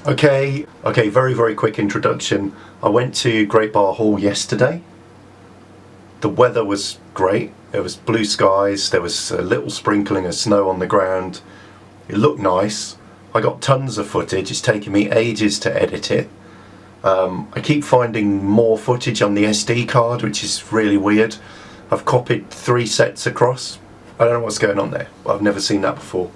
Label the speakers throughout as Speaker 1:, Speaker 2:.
Speaker 1: Okay, very quick introduction. I went to Great Barr Hall yesterday. The weather was great. There was blue skies, there was a little sprinkling of snow on the ground. It looked nice. I got tons of footage. It's taken me ages to edit it. I keep finding more footage on the SD card, which is really weird. I've copied 3 sets across. I don't know what's going on there. I've never seen that before.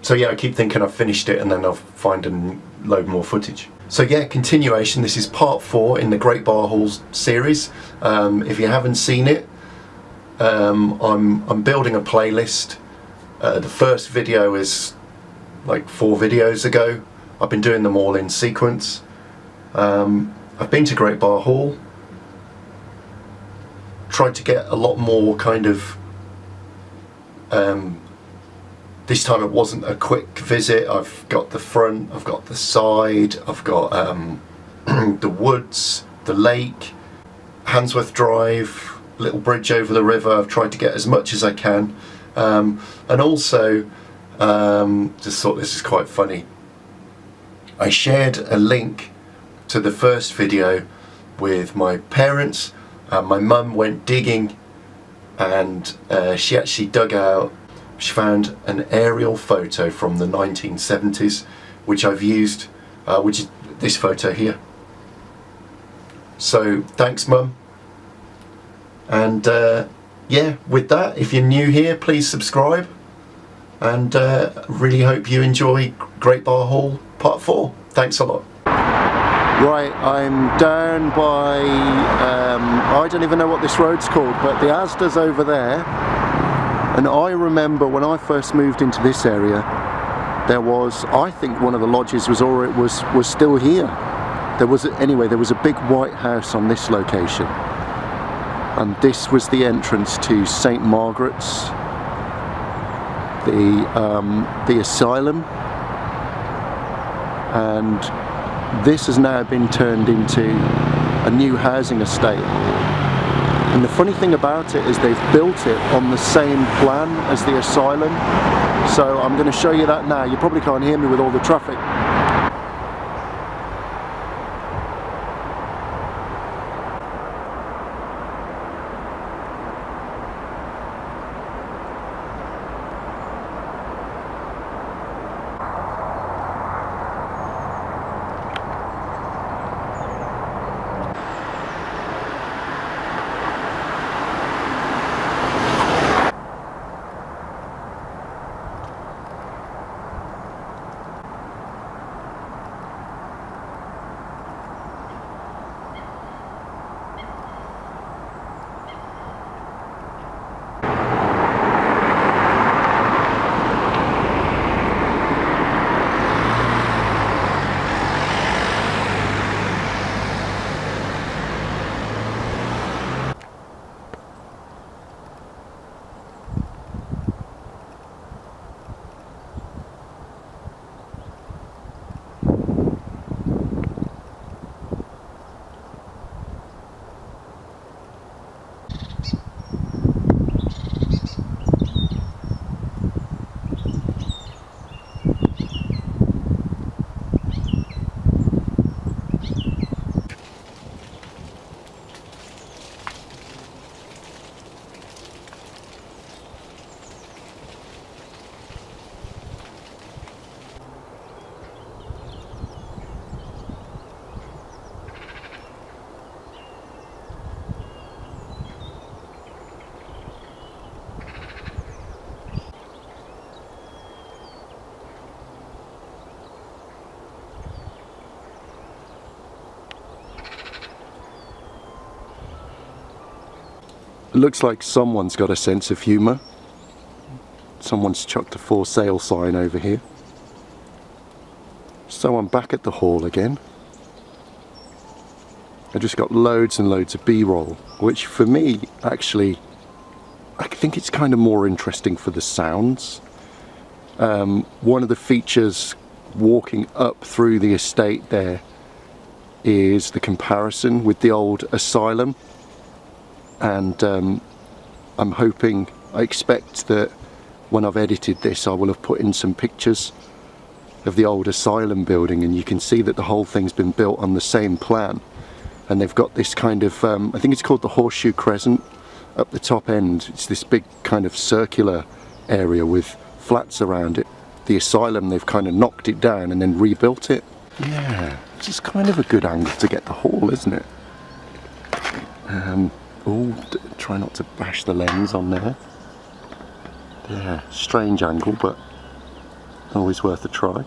Speaker 1: So yeah, I keep thinking I've finished it and then I'll find and load more footage. So yeah, continuation. This is part 4 in the Great Barr Halls series. If you haven't seen it, I'm building a playlist. The first video is like 4 videos ago. I've been doing them all in sequence. I've been to Great Barr Hall. Tried to get a lot more kind of this time it wasn't a quick visit. I've got the front, I've got the side, I've got the woods, the lake, Handsworth Drive, little bridge over the river. I've tried to get as much as I can, and also just thought this is quite funny. I shared a link to the first video with my parents. My mum went digging and she actually dug out, she found an aerial photo from the 1970s which I've used, which is this photo here. So thanks Mum, and yeah, with that, if you're new here, please subscribe, and really hope you enjoy Great Barr Hall part 4. Thanks a lot. Right, I'm down by, I don't even know what this road's called, but the Asda's over there. And I remember when I first moved into this area, there was, I think one of the lodges was still here. There was a big white house on this location. And this was the entrance to St. Margaret's, the asylum. And this has now been turned into a new housing estate. And the funny thing about it is they've built it on the same plan as the asylum. So I'm going to show you that now. You probably can't hear me with all the traffic. It looks like someone's got a sense of humour. Someone's chucked a for sale sign over here. So I'm back at the hall again. I just got loads and loads of B-roll, which for me, actually, I think it's kind of more interesting for the sounds. One of the features walking up through the estate there is the comparison with the old asylum. And I'm hoping, I expect that when I've edited this I will have put in some pictures of the old asylum building, and you can see that the whole thing's been built on the same plan. And they've got this kind of, I think it's called the Horseshoe Crescent up the top end. It's this big kind of circular area with flats around it. The asylum, they've kind of knocked it down and then rebuilt it. Yeah, this is kind of a good angle to get the hall, isn't it? Oh, try not to bash the lens on there. Yeah, strange angle, but always worth a try.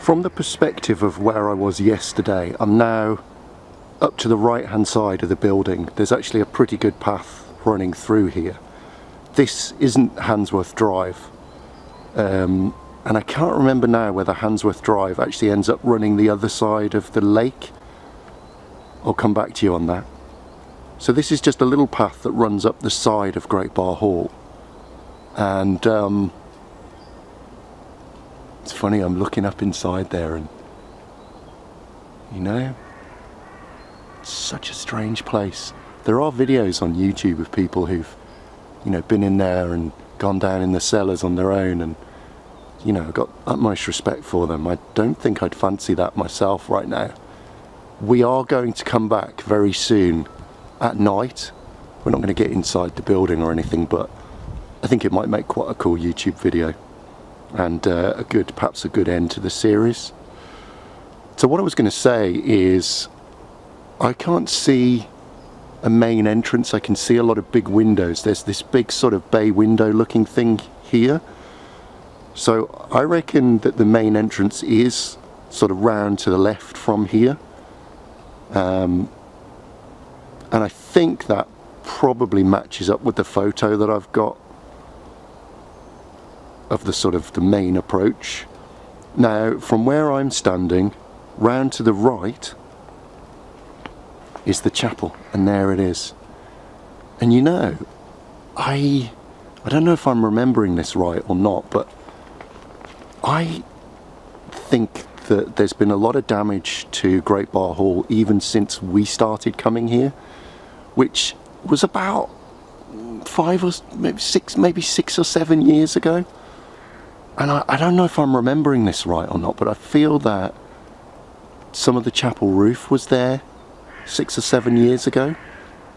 Speaker 1: From the perspective of where I was yesterday, I'm now up to the right hand side of the building. There's actually a pretty good path running through here. This isn't Handsworth Drive, and I can't remember now whether Handsworth Drive actually ends up running the other side of the lake. I'll come back to you on that. So this is just a little path that runs up the side of Great Barr Hall, and it's funny, I'm looking up inside there and, you know, it's such a strange place. There are videos on YouTube of people who've, you know, been in there and gone down in the cellars on their own, and, you know, I've got utmost respect for them. I don't think I'd fancy that myself right now. We are going to come back very soon at night. We're not going to get inside the building or anything, but I think it might make quite a cool YouTube video. And perhaps a good end to the series. So what I was going to say is, I can't see a main entrance. I can see a lot of big windows. There's this big sort of bay window looking thing here. So I reckon that the main entrance is sort of round to the left from here. And I think that probably matches up with the photo that I've got of the sort of the main approach. Now, from where I'm standing, round to the right is the chapel, and there it is. And you know, I don't know if I'm remembering this right or not, but I think that there's been a lot of damage to Great Barr Hall even since we started coming here, which was about 6 or 7 years ago. And I don't know if I'm remembering this right or not, but I feel that some of the chapel roof was there 6 or 7 years ago.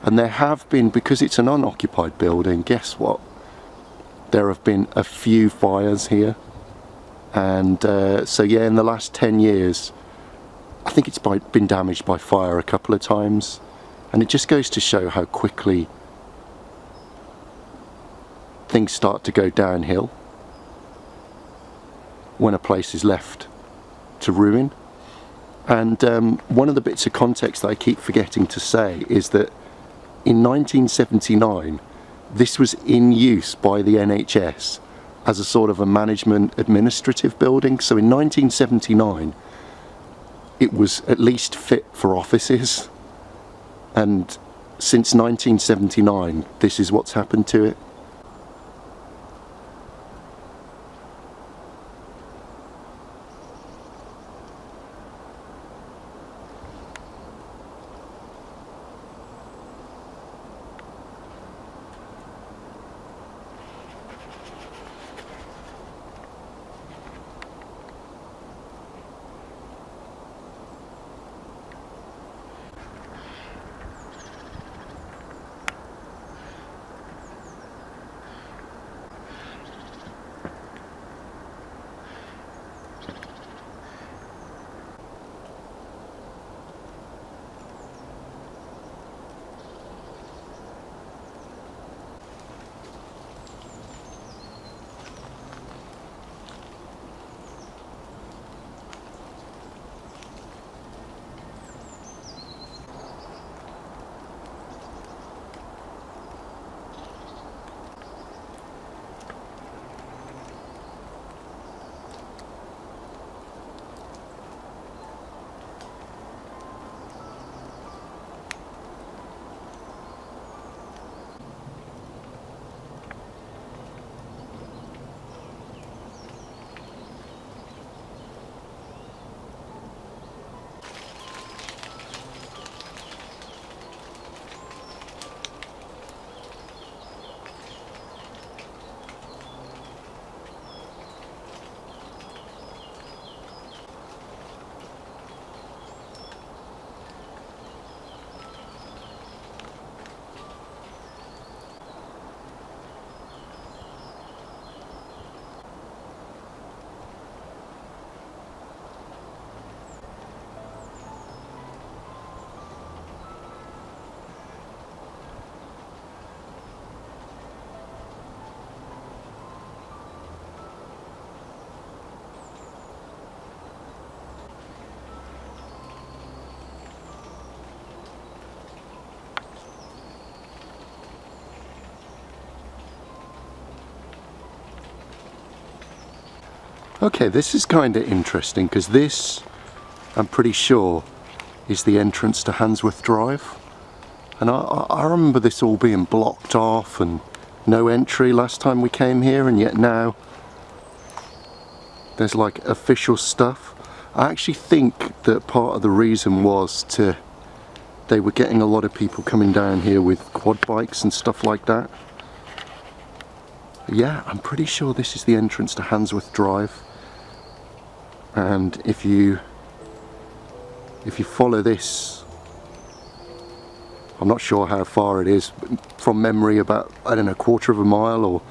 Speaker 1: And there have been, because it's an unoccupied building, guess what? There have been a few fires here. And so yeah, in the last 10 years, I think it's been damaged by fire a couple of times. And it just goes to show how quickly things start to go downhill when a place is left to ruin. And one of the bits of context that I keep forgetting to say is that in 1979 this was in use by the NHS as a sort of a management administrative building. So in 1979 it was at least fit for offices, and since 1979 this is what's happened to it. Okay, this is kind of interesting because this, I'm pretty sure, is the entrance to Handsworth Drive. And I remember this all being blocked off and no entry last time we came here, and yet now there's like official stuff. I actually think that part of the reason was they were getting a lot of people coming down here with quad bikes and stuff like that. Yeah, I'm pretty sure this is the entrance to Handsworth Drive. And if you follow this, I'm not sure how far it is, from memory about, I don't know, 1/4 of a mile or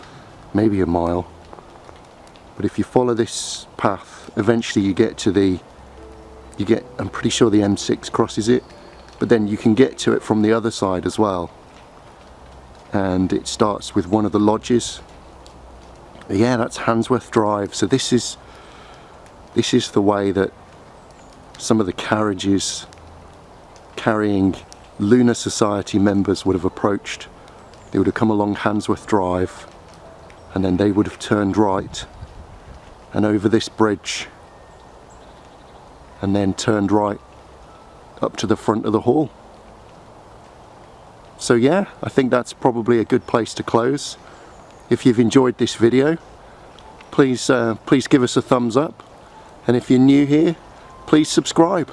Speaker 1: maybe a mile. But if you follow this path, eventually you get to I'm pretty sure the M6 crosses it, but then you can get to it from the other side as well. And it starts with one of the lodges. Yeah, that's Handsworth Drive. So this is the way that some of the carriages carrying Lunar Society members would have approached. They would have come along Handsworth Drive and then they would have turned right and over this bridge and then turned right up to the front of the hall. So yeah, I think that's probably a good place to close. If you've enjoyed this video, please give us a thumbs up, and if you're new here, please subscribe.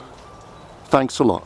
Speaker 1: Thanks a lot.